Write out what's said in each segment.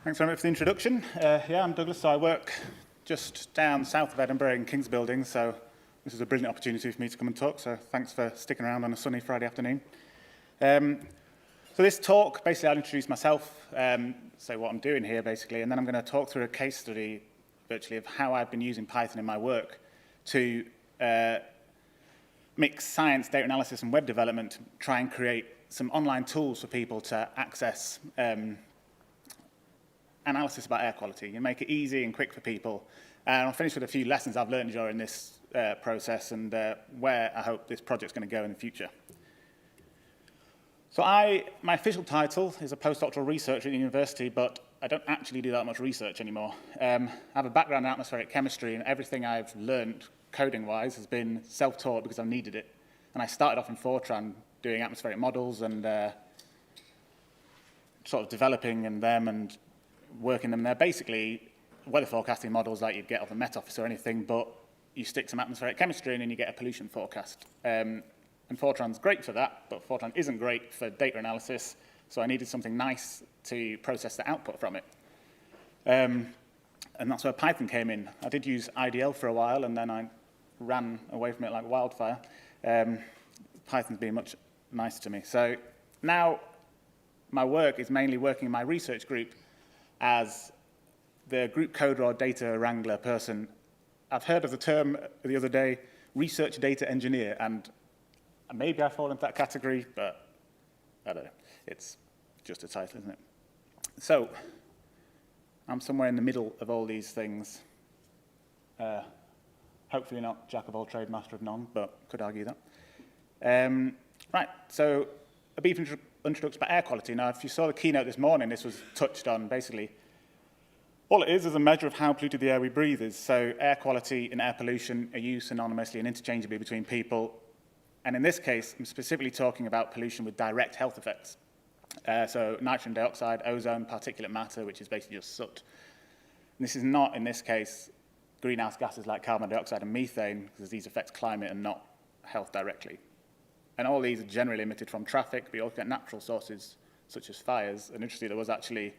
Thanks very much for the introduction. Yeah, I'm Douglas, so I work just down south of Edinburgh in King's Building, so this is a brilliant opportunity for me to come and talk, so thanks for sticking around on a sunny Friday afternoon. So this talk, basically I'll introduce myself, say what I'm doing here basically, and then I'm going to talk through a case study virtually of how I've been using Python in my work to mix science, data analysis and web development, try and create some online tools for people to access analysis about air quality and make it easy and quick for people. And I'll finish with a few lessons I've learned during this process and where I hope this project's going to go in the future. So my official title is a postdoctoral researcher at the university, but I don't actually do that much research anymore. I have a background in atmospheric chemistry, and everything I've learned coding-wise has been self-taught because I've needed it. And I started off in Fortran doing atmospheric models and sort of developing in them and working them there. Basically, weather forecasting models like you'd get off a Met Office or anything, but you stick some atmospheric chemistry in and you get a pollution forecast. And Fortran's great for that, but Fortran isn't great for data analysis, so I needed something nice to process the output from it. And that's where Python came in. I did use IDL for a while, and then I ran away from it like wildfire. Python's been much nicer to me. So now my work is mainly working in my research group as the group coder or data wrangler person. I've heard of the term the other day, research data engineer, and maybe I fall into that category, but I don't know. It's just a title, isn't it? So I'm somewhere in the middle of all these things. Hopefully not jack of all trade, master of none, but could argue that. Right, so a brief introduction about air quality. Now, if you saw the keynote this morning, this was touched on basically. All it is a measure of how polluted the air we breathe is. So air quality and air pollution are used synonymously and interchangeably between people. And in this case, I'm specifically talking about pollution with direct health effects. So nitrogen dioxide, ozone, particulate matter, which is basically just soot. And this is not, in this case, greenhouse gases like carbon dioxide and methane, because these affect climate and not health directly. And all these are generally emitted from traffic, but you also get natural sources, such as fires. And interestingly, there was actually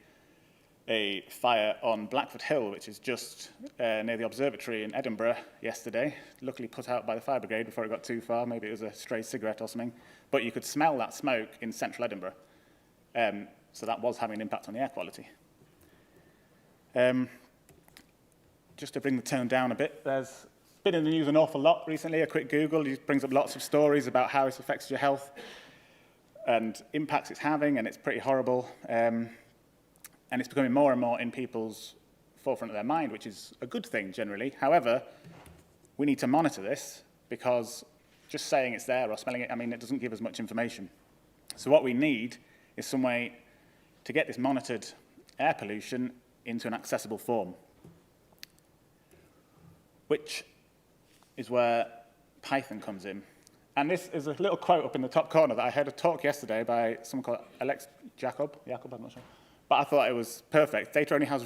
a fire on Blackford Hill, which is just near the observatory in Edinburgh yesterday, luckily put out by the fire brigade before it got too far. Maybe it was a stray cigarette or something. But you could smell that smoke in central Edinburgh. So that was having an impact on the air quality. Just to bring the tone down a bit, there's been in the news an awful lot recently. A quick Google brings up lots of stories about how this affects your health and impacts it's having, and it's pretty horrible. And it's becoming more and more in people's forefront of their mind, which is a good thing generally. However, we need to monitor this because just saying it's there or smelling it, I mean, it doesn't give us much information. So what we need is some way to get this monitored air pollution into an accessible form, which is where Python comes in. And this is a little quote up in the top corner that I heard a talk yesterday by someone called Alex Jacob, I'm not sure. But I thought it was perfect. Data only has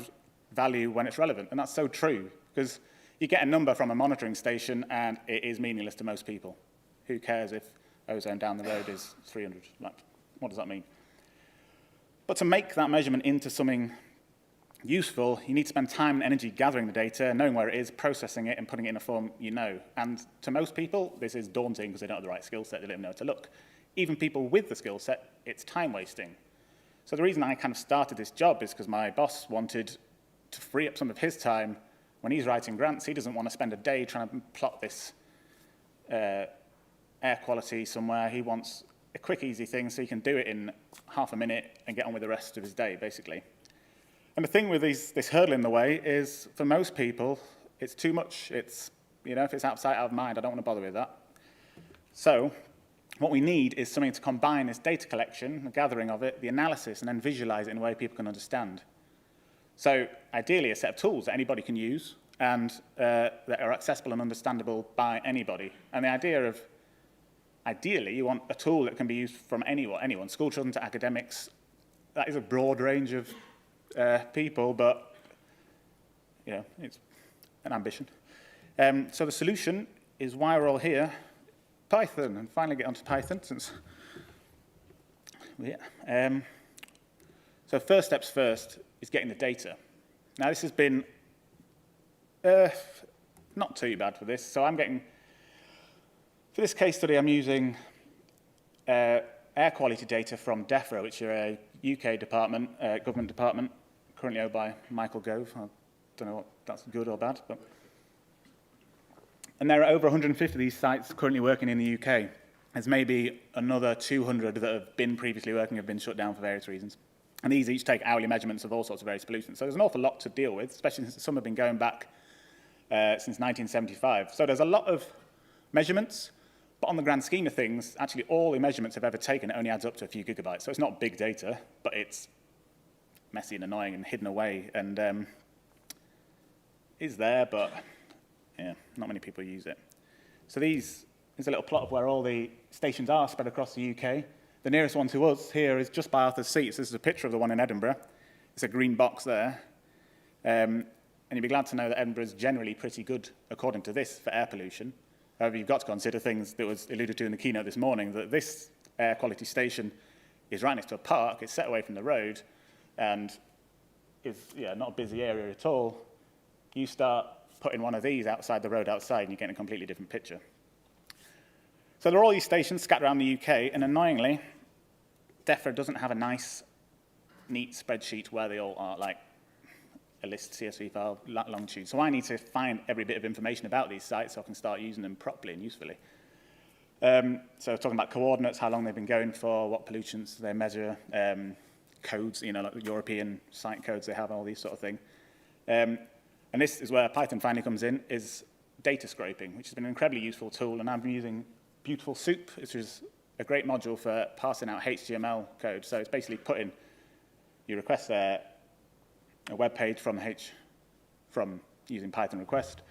value when it's relevant, and that's so true, because you get a number from a monitoring station and it is meaningless to most people. Who cares if ozone down the road is 300? Like, what does that mean? But to make that measurement into something useful, you need to spend time and energy gathering the data, knowing where it is, processing it, and putting it in a form you know. And to most people, this is daunting because they don't have the right skill set, they don't know where to look. Even people with the skill set, it's time wasting. So the reason I kind of started this job is because my boss wanted to free up some of his time. When he's writing grants, he doesn't want to spend a day trying to plot this air quality somewhere. He wants a quick, easy thing so he can do it in half a minute and get on with the rest of his day, basically. And the thing with this hurdle in the way is, for most people, it's too much. It's, if it's out of sight, out of mind, I don't want to bother with that. So what we need is something to combine this data collection, the gathering of it, the analysis, and then visualize it in a way people can understand. So ideally, a set of tools that anybody can use and that are accessible and understandable by anybody. And the idea of, ideally, you want a tool that can be used from anyone, school children to academics. That is a broad range of people, but it's an ambition. So the solution is why we're all here, Python, and finally get onto Python since So first steps first, is getting the data. Now, this has been not too bad for this. So I'm getting, for this case study, I'm using air quality data from DEFRA, which are a UK department, government department, currently owned by Michael Gove. I don't know what that's good or bad. And there are over 150 of these sites currently working in the UK. There's maybe another 200 that have been previously working, have been shut down for various reasons. And these each take hourly measurements of all sorts of various pollutants. So there's an awful lot to deal with, especially since some have been going back since 1975. So there's a lot of measurements, but on the grand scheme of things, actually all the measurements I've ever taken only adds up to a few gigabytes. So it's not big data, but it's messy and annoying and hidden away, and is there, but yeah, not many people use it. So there's a little plot of where all the stations are spread across the UK. The nearest one to us here is just by Arthur's Seat. So this is a picture of the one in Edinburgh. It's a green box there. And you'd be glad to know that Edinburgh is generally pretty good, according to this, for air pollution. However, you've got to consider things that was alluded to in the keynote this morning, that this air quality station is right next to a park, it's set away from the road, and is not a busy area at all. You start putting one of these outside the road outside, and you get a completely different picture. So there are all these stations scattered around the UK, and annoyingly, DEFRA doesn't have a nice, neat spreadsheet where they all are, like a list CSV file longitude. So I need to find every bit of information about these sites so I can start using them properly and usefully. So talking about coordinates, how long they've been going for, what pollutants they measure, codes, like the European site codes they have, all these sort of things. And this is where Python finally comes in, is data scraping, which has been an incredibly useful tool, and I've been using Beautiful Soup, which is a great module for parsing out HTML code. So it's basically putting, you request a web page from using Python request,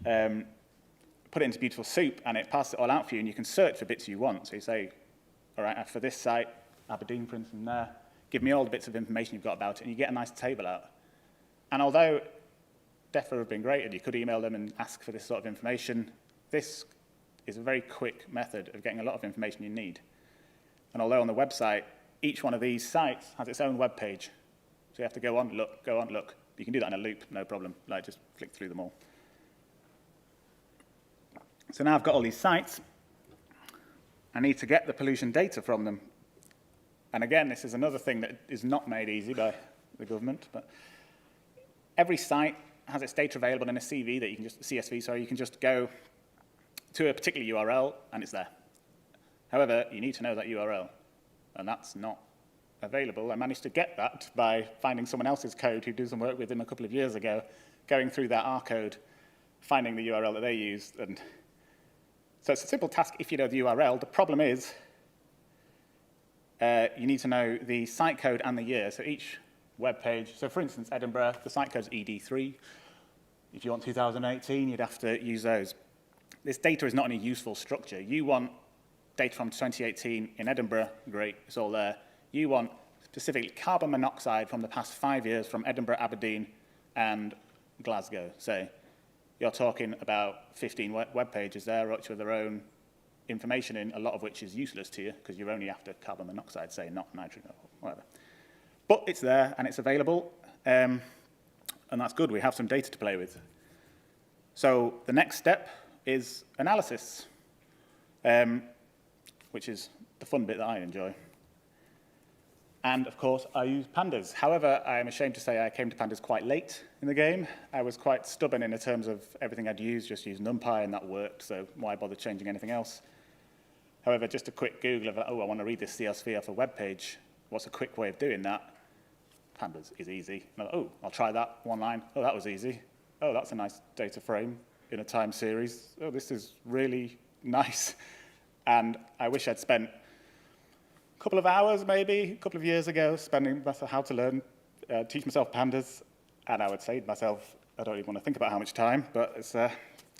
put it into Beautiful Soup, and it passes it all out for you, and you can search for bits you want. So you say, all right, for this site, Aberdeen, for instance, there, give me all the bits of information you've got about it, and you get a nice table out. And although DEFRA have been great, and you could email them and ask for this sort of information, this is a very quick method of getting a lot of information you need. And although on the website, each one of these sites has its own web page, so you have to go on, look. But you can do that in a loop, no problem, like just flick through them all. So now I've got all these sites. I need to get the pollution data from them. And again, this is another thing that is not made easy by the government, but every site has its data available in a CSV that you can just, CSV, sorry, you can just go to a particular URL and it's there. However, you need to know that URL, and that's not available. I managed to get that by finding someone else's code who did some work with him a couple of years ago, going through their R code, finding the URL that they used. And so it's a simple task if you know the URL. The problem is you need to know the site code and the year. So each web page, so for instance, Edinburgh, the site code is ED3. If you want 2018, you'd have to use those. This data is not in a useful structure. You want data from 2018 in Edinburgh, great, it's all there. You want specifically carbon monoxide from the past 5 years from Edinburgh, Aberdeen, and Glasgow, say. You're talking about 15 web pages there, each with their own information in, a lot of which is useless to you, because you're only after carbon monoxide, say, not nitrogen or whatever. But it's there, and it's available, and that's good. We have some data to play with. So the next step is analysis, which is the fun bit that I enjoy. And, of course, I use pandas. However, I am ashamed to say I came to pandas quite late in the game. I was quite stubborn in terms of everything I'd used, just used NumPy, and that worked, so why bother changing anything else? However, just a quick Google of, oh, I want to read this CSV off a web page. What's a quick way of doing that? Pandas is easy. Oh, I'll try that one line. Oh, that was easy. Oh, that's a nice data frame in a time series. Oh, this is really nice. And I wish I'd spent a couple of hours, maybe, a couple of years ago, spending how to learn, teach myself pandas. And I would say to myself, I don't even want to think about how much time, but it's a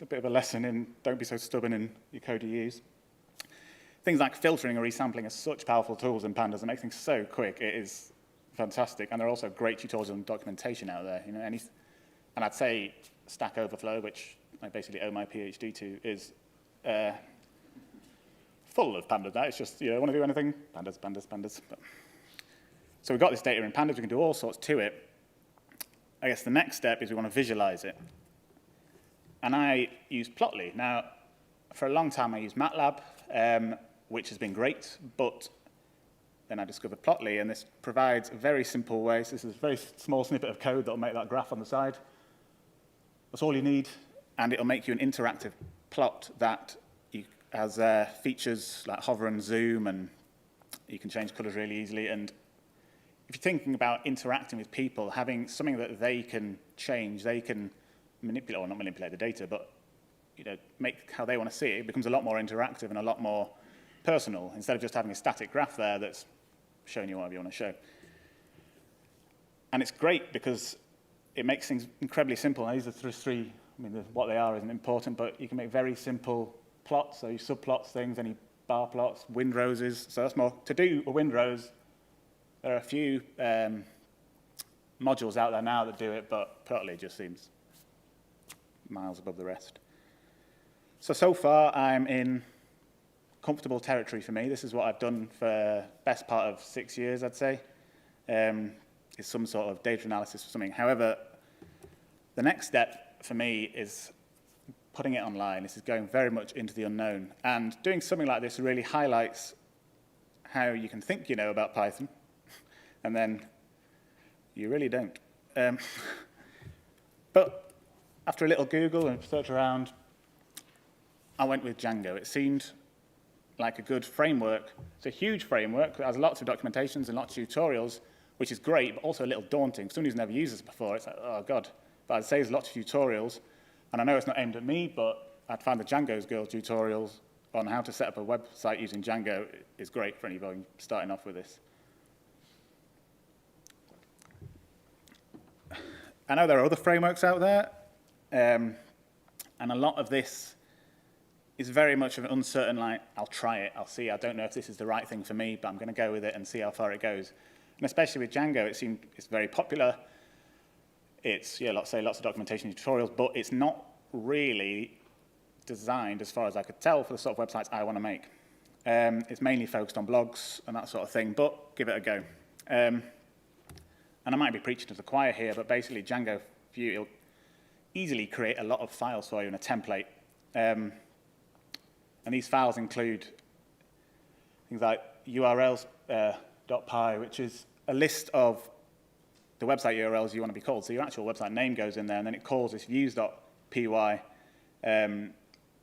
bit of a lesson in don't be so stubborn in your code you use. Things like filtering or resampling are such powerful tools in pandas that make things so quick. It is fantastic. And there are also great tutorials and documentation out there. And I'd say Stack Overflow, which I basically owe my PhD to, is full of pandas now. It's just, want to do anything? Pandas, pandas, pandas. So we've got this data in pandas, we can do all sorts to it. I guess the next step is we want to visualize it. And I use Plotly. Now, for a long time I used MATLAB, which has been great, but then I discovered Plotly, and this provides a very simple way. So this is a very small snippet of code that will make that graph on the side. That's all you need, and it'll make you an interactive plot that has features like hover and zoom, and you can change colors really easily. And if you're thinking about interacting with people, having something that they can change, they can manipulate, or not manipulate the data, but make how they want to see it, it becomes a lot more interactive and a lot more personal, instead of just having a static graph there that's showing you whatever you want to show. And it's great because it makes things incredibly simple. Now, these are three, what they are isn't important, but you can make very simple plots, so you subplots things, any bar plots, windroses. So that's more, to do a windrose, there are a few modules out there now that do it, but Plotly just seems miles above the rest. So far, I'm in comfortable territory for me. This is what I've done for the best part of 6 years, I'd say, is some sort of data analysis for something. However, the next step for me is putting it online. This is going very much into the unknown. And doing something like this really highlights how you can think you know about Python, and then you really don't. But after a little Google and search around, I went with Django. It seemed like a good framework. It's a huge framework. It has lots of documentations and lots of tutorials, which is great, but also a little daunting. Someone who's never used this before, it's like, oh, God. But I'd say there's lots of tutorials. And I know it's not aimed at me, but I'd find the Django's Girl tutorials on how to set up a website using Django is great for anybody starting off with this. I know there are other frameworks out there, and a lot of this is very much of an uncertain, like, I'll try it, I'll see, I don't know if this is the right thing for me, but I'm going to go with it and see how far it goes. And especially with Django, it's very popular. It's, lots of documentation and tutorials, but it's not really designed, as far as I could tell, for the sort of websites I want to make. It's mainly focused on blogs and that sort of thing, but give it a go. And I might be preaching to the choir here, but basically Django, it'll easily create a lot of files for you in a template. And these files include things like urls.py, which is a list of the website URLs you want to be called. So your actual website name goes in there, and then it calls this views.py,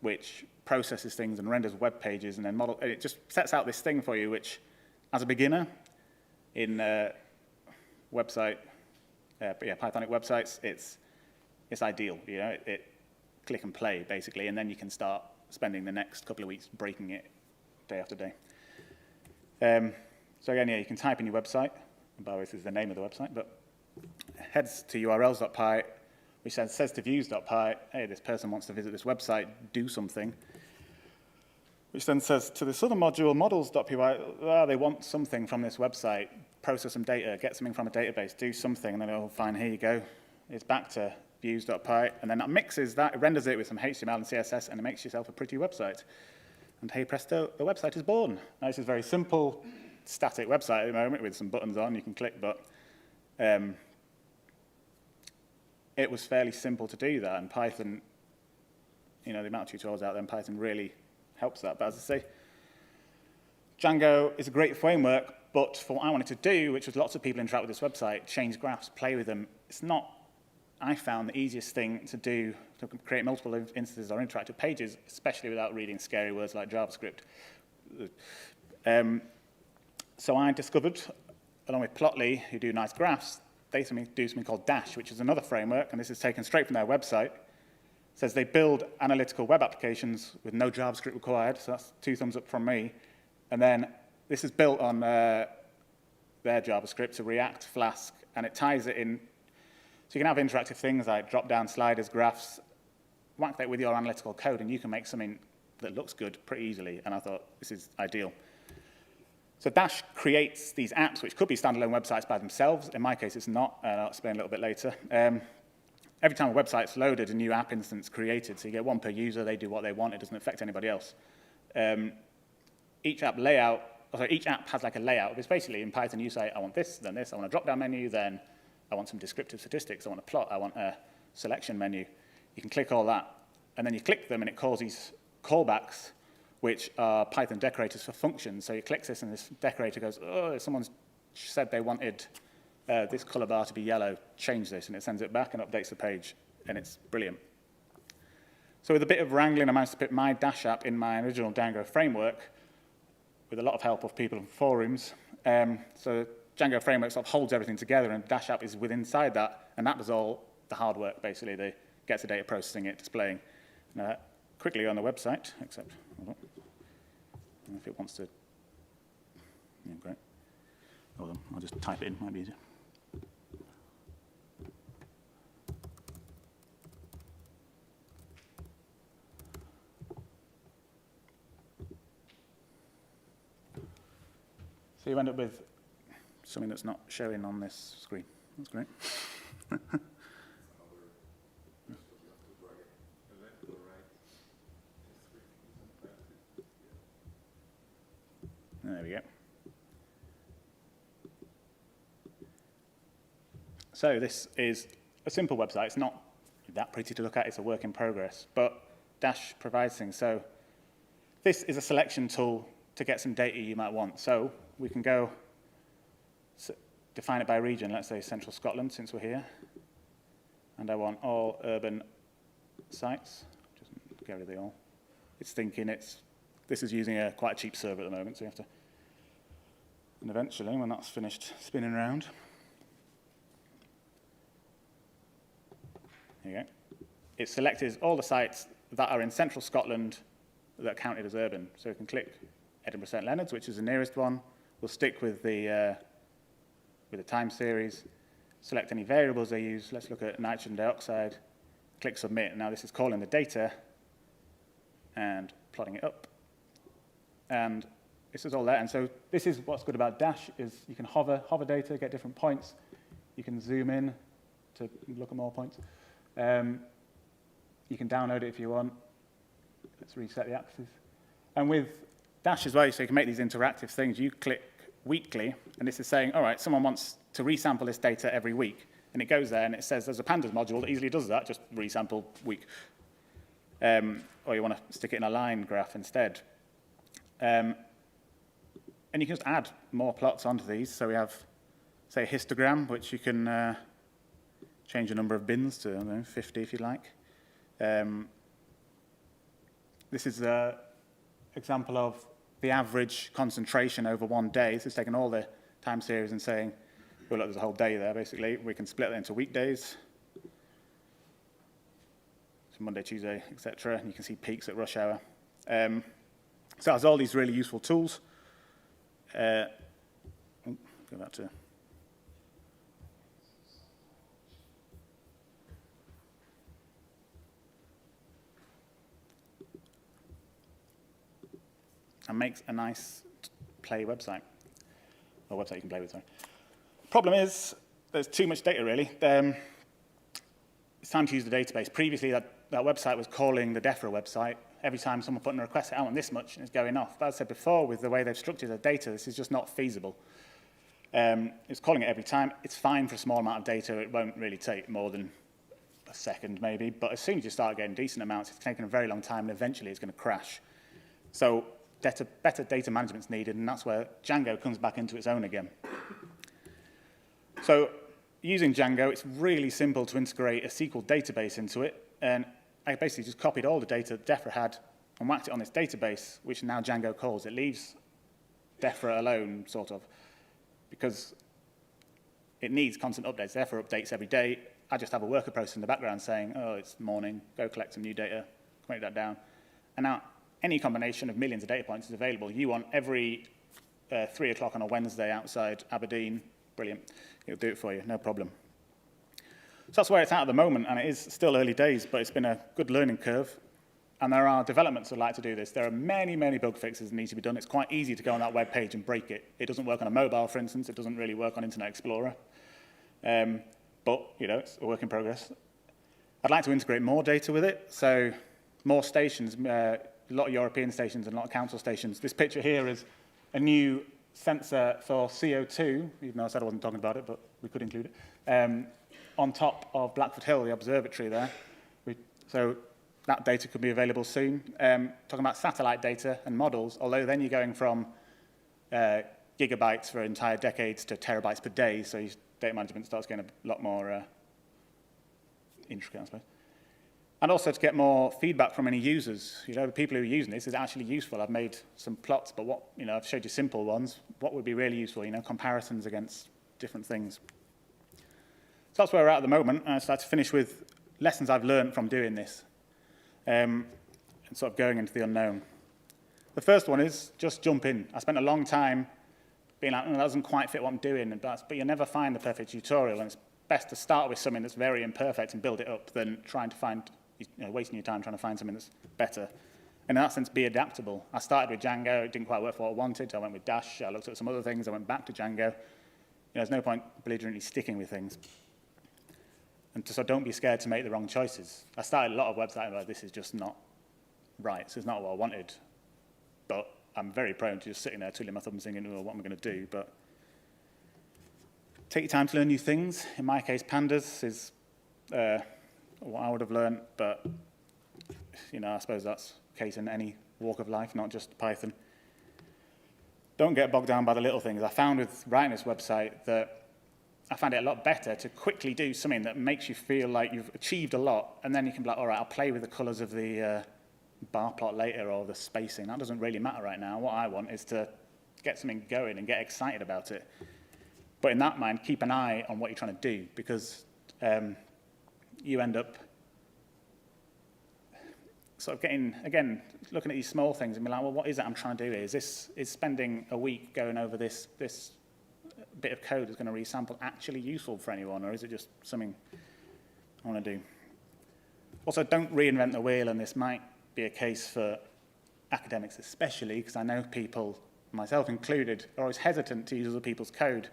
which processes things and renders web pages, and then it just sets out this thing for you, which, as a beginner in Pythonic websites, it's ideal. It click and play basically, and then you can start spending the next couple of weeks breaking it day after day. So again, you can type in your website. By the way, this is the name of the website, but heads to urls.py, which says to views.py, hey, this person wants to visit this website, do something. Which then says to this other module, models.py, they want something from this website, process some data, get something from a database, do something, and then oh, fine, here you go. It's back to views.py, and then that mixes that, it renders it with some HTML and CSS, and it makes yourself a pretty website. And hey presto, the website is born. Now, this is a very simple, static website at the moment with some buttons on you can click, but it was fairly simple to do that, and Python, the amount of tutorials out there in Python really helps that. But as I say, Django is a great framework, but for what I wanted to do, which was lots of people interact with this website, change graphs, play with them, it's not, I found, the easiest thing to do to create multiple instances or interactive pages, especially without reading scary words like JavaScript. So I discovered, along with Plotly, who do nice graphs, they do something called Dash, which is another framework, and this is taken straight from their website. It says they build analytical web applications with no JavaScript required, so that's 2 thumbs up from me. And then this is built on their JavaScript, so React, Flask, and it ties it in. So you can have interactive things like drop-down sliders, graphs, whack that with your analytical code, and you can make something that looks good pretty easily, and I thought this is ideal. So Dash creates these apps, which could be standalone websites by themselves. In my case, it's not, and I'll explain a little bit later. Every time a website's loaded, a new app instance created, so you get one per user, they do what they want, it doesn't affect anybody else. Each app layout so each app has like a layout. It's basically in Python, you say, I want this, then this, I want a drop-down menu, then I want some descriptive statistics, I want a plot, I want a selection menu. You can click all that, and then you click them, and it calls these callbacks, which are Python decorators for functions. So you click this, and this decorator goes, oh, someone's said they wanted this color bar to be yellow, change this, and it sends it back and updates the page, and it's brilliant. So with a bit of wrangling, I managed to put my Dash app in my original Django framework with a lot of help of people in forums. So Django framework sort of holds everything together, and Dash app is within inside that, and that does all the hard work, basically. They gets the data, processing it, displaying. Now, quickly on the website, except, hold on. I don't know if it wants to, yeah, great. Hold on, I'll just type it in, might be easier. So you end up with something that's not showing on this screen. That's great. There we go. So this is a simple website. It's not that pretty to look at. It's a work in progress. But Dash provides things. So this is a selection tool to get some data you might want. So we can go define it by region. Let's say Central Scotland, since we're here. And I want all urban sites. Just get rid of the all. It's thinking this is using quite a cheap server at the moment, so you have to. And eventually, when that's finished spinning around, here you go. It selected all the sites that are in central Scotland that are counted as urban. So we can click Edinburgh St Leonard's, which is the nearest one. We'll stick with the time series, select any variables they use. Let's look at nitrogen dioxide, click submit. Now this is calling the data and plotting it up. And this is all there. And so this is what's good about Dash, is you can hover data, get different points. You can zoom in to look at more points. You can download it if you want. Let's reset the axis. And with Dash as well, so you can make these interactive things. You click weekly, and this is saying, all right, someone wants to resample this data every week. And it goes there, and it says there's a pandas module that easily does that, just resample week. Or you want to stick it in a line graph instead. And you can just add more plots onto these. So we have, say, a histogram, which you can change the number of bins to, I don't know, 50 if you like. This is an example of the average concentration over one day. This is taking all the time series and saying, well, look, there's a whole day there, basically. We can split that into weekdays. So Monday, Tuesday, etc. And you can see peaks at rush hour. So it has all these really useful tools. Go back to... and makes a nice play website, or website you can play with, sorry. Problem is, there's too much data, really. It's time to use the database. Previously, that website was calling the DEFRA website. Every time someone put in a request, I want this much, and it's going off. But as I said before, with the way they've structured their data, this is just not feasible. It's calling it every time. It's fine for a small amount of data. It won't really take more than a second, maybe. But as soon as you start getting decent amounts, it's taking a very long time, and eventually it's going to crash. So better data management is needed, and that's where Django comes back into its own again. So using Django, it's really simple to integrate a SQL database into it, and I basically just copied all the data DEFRA had and whacked it on this database, which now Django calls. It leaves DEFRA alone, sort of, because it needs constant updates. DEFRA updates every day. I just have a worker process in the background saying, oh, it's morning, go collect some new data, write that down. And now any combination of millions of data points is available. You want every 3 o'clock on a Wednesday outside Aberdeen, brilliant. It'll do it for you, no problem. So that's where it's at the moment, and it is still early days, but it's been a good learning curve. And there are developments that like to do this. There are many, many bug fixes that need to be done. It's quite easy to go on that web page and break it. It doesn't work on a mobile, for instance. It doesn't really work on Internet Explorer. But, you know, it's a work in progress. I'd like to integrate more data with it. So more stations, a lot of European stations and a lot of council stations. This picture here is a new sensor for CO2, even though I said I wasn't talking about it, but we could include it, on top of Blackford Hill, the observatory there. So that data could be available soon. Talking about satellite data and models, although then you're going from gigabytes for entire decades to terabytes per day, so your data management starts getting a lot more intricate, I suppose. And also to get more feedback from any users. You know, the people who are using this is actually useful. I've made some plots, but what, you know, I've showed you simple ones. What would be really useful, you know, comparisons against different things. So that's where we're at the moment. And I'd like to finish with lessons I've learned from doing this. And sort of going into the unknown. The first one is just jump in. I spent a long time being like, that doesn't quite fit what I'm doing, but you never find the perfect tutorial, and it's best to start with something that's very imperfect and build it up than trying to find, you know, wasting your time trying to find something that's better. And in that sense, be adaptable. I started with Django, it didn't quite work for what I wanted, I went with Dash, I looked at some other things, I went back to Django. You know, there's no point belligerently sticking with things. And so don't be scared to make the wrong choices. I started a lot of websites like, this is just not right, this is not what I wanted. But I'm very prone to just sitting there twiddling my thumbs thinking, well, what am I going to do? But take your time to learn new things. In my case, pandas is what I would have learned, but you know, I suppose that's the case in any walk of life, not just Python. Don't get bogged down by the little things. I found with writing this website that I find it a lot better to quickly do something that makes you feel like you've achieved a lot, and then you can be like, all right, I'll play with the colors of the bar plot later or the spacing. That doesn't really matter right now. What I want is to get something going and get excited about it. But in that mind, keep an eye on what you're trying to do, because you end up sort of getting, again, looking at these small things and be like, well, what is it I'm trying to do here? Is spending a week going over this bit of code that's going to resample actually useful for anyone, or is it just something I want to do? Also, don't reinvent the wheel, and this might be a case for academics especially, because I know people, myself included, are always hesitant to use other people's code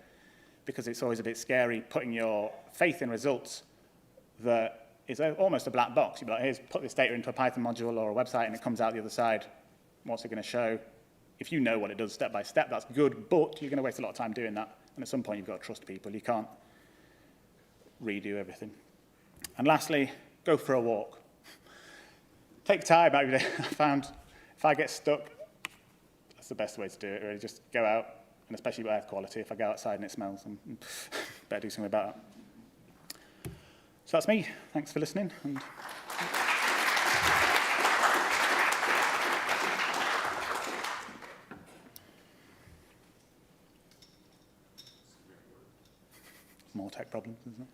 because it's always a bit scary putting your faith in results that is almost a black box. You'd be like, here's, put this data into a Python module or a website and it comes out the other side. What's it going to show? If you know what it does step by step, that's good, but you're going to waste a lot of time doing that. And at some point, you've got to trust people. You can't redo everything. And lastly, go for a walk. Take time out of your day. I found if I get stuck, that's the best way to do it, really. Just go out, and especially with air quality. If I go outside and it smells, then better do something about it. So that's me. Thanks for listening. And more tech problems, isn't it?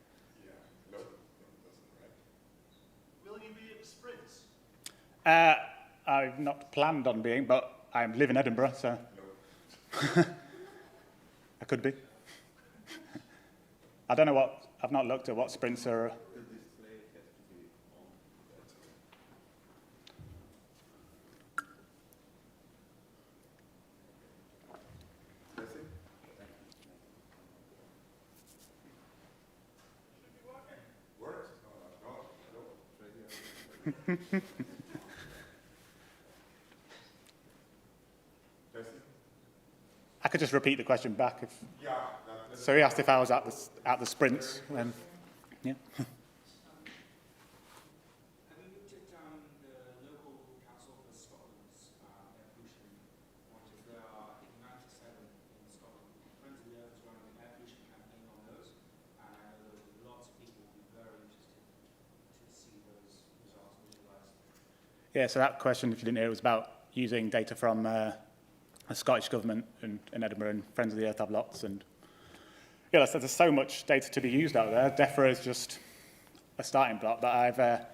Yeah, no, that's right. Will you be at the sprints? I've not planned on being, but I live in Edinburgh, so No. I could be. I don't know what, I've not looked at what sprints are. The display has to be on. That's it. Works? No, right here. Testing? I could just repeat the question back. Yeah. So he asked if I was at the sprints. Yeah. Have you looked at the local council for Scotland's air pollution monitors? There are, I think, 97 in Scotland. Friends of the Earth is running an air pollution campaign on those, and I know that lots of people will be very interested to see those results visualized. Yeah, so that question, if you didn't hear, was about using data from the Scottish government in Edinburgh, and Friends of the Earth have lots. And yeah, there's so much data to be used out there. DEFRA is just a starting block, but I've a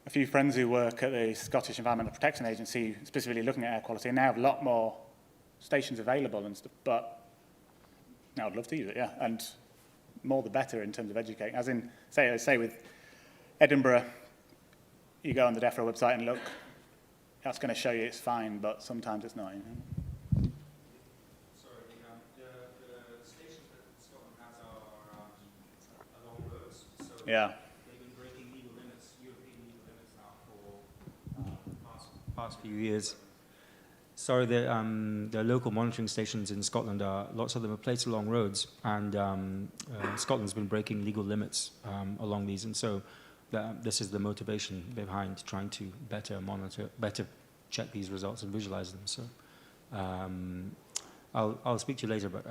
few friends who work at the Scottish Environmental Protection Agency, specifically looking at air quality, and they have a lot more stations available and stuff, but I would love to use it, yeah, and more the better in terms of educating. As in, say with Edinburgh, you go on the DEFRA website and look, that's going to show you it's fine, but sometimes it's not. You know? Sorry, the stations that Scotland has are along roads, so Yeah. they've been breaking legal limits, European legal limits now for the past few years. Sorry, the local monitoring stations in Scotland lots of them are placed along roads, and Scotland's been breaking legal limits along these, and so this is the motivation behind trying to better monitor, better check these results and visualize them. So I'll speak to you later, but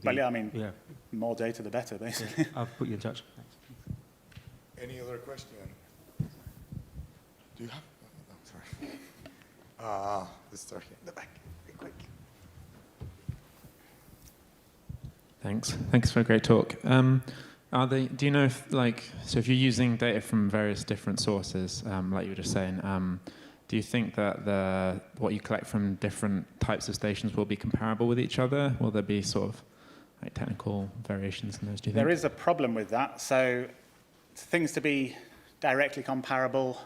Well, yeah, I mean, more data the better, basically. I'll put you in touch. Thanks. Any other question? Do you have? No, sorry. Let's start here in the back, real quick. Thanks for a great talk. Do you know if, so if you're using data from various different sources, like you were just saying, do you think that what you collect from different types of stations will be comparable with each other? Will there be sort of like technical variations in those, do you think? There is a problem with that. So things to be directly comparable,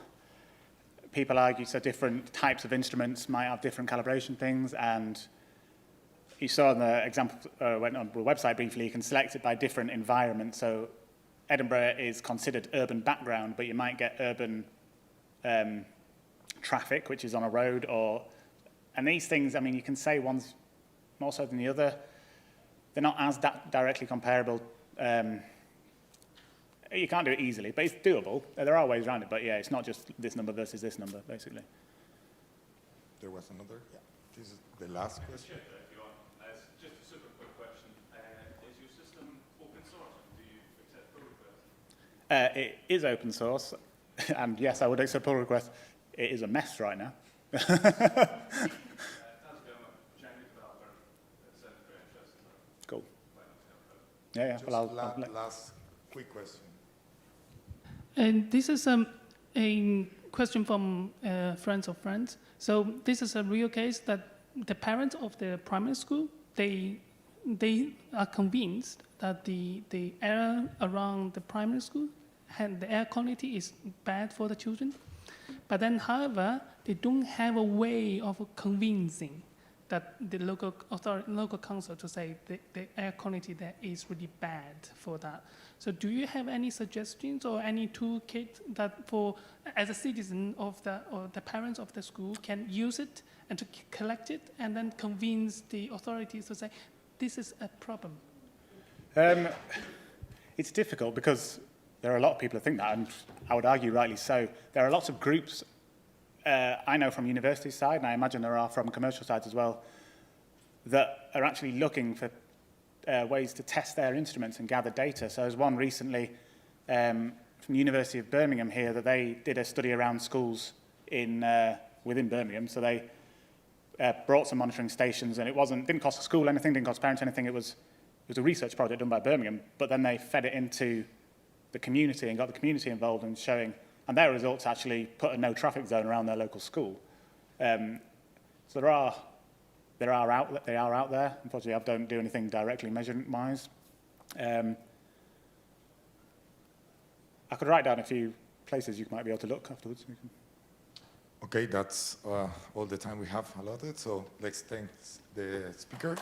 people argue so different types of instruments might have different calibration things, and you saw in the example, went on the website briefly, you can select it by different environments. So Edinburgh is considered urban background, but you might get urban traffic, which is on a road, and these things, I mean, you can say one's more so than the other. They're not as directly comparable. You can't do it easily, but it's doable. There are ways around it, but yeah, it's not just this number versus this number, basically. There was another. Yeah. This is the last question. If you want. Just a super quick question. Is your system open source? Do you accept pull requests? It is open source, and yes, I would accept pull requests. It is a mess right now. As a Django developer, it sounds very interesting. Cool. Why not help out? Yeah, yeah. Just Well, I'll last quick question. And this is a question from friends of friends. So this is a real case that the parents of the primary school, they are convinced that the air around the primary school and the air quality is bad for the children. But then, however, they don't have a way of convincing that the local authority, local council to say the air quality there is really bad for that. So do you have any suggestions or any toolkit that for, as a citizen of the parents of the school can use it and to collect it and then convince the authorities to say, this is a problem? It's difficult because there are a lot of people who think that, and I would argue rightly so. There are lots of groups, I know from university side, and I imagine there are from commercial sides as well, that are actually looking for ways to test their instruments and gather data. So there's one recently from the University of Birmingham here that they did a study around schools within Birmingham. So they brought some monitoring stations, and didn't cost the school anything, didn't cost parents anything. It was a research project done by Birmingham, but then they fed it into the community and got the community involved in showing, and their results actually put a no traffic zone around their local school. So they are out there. Unfortunately, I don't do anything directly measurement-wise. I could write down a few places you might be able to look afterwards. Okay, that's all the time we have allotted. So let's thank the speaker.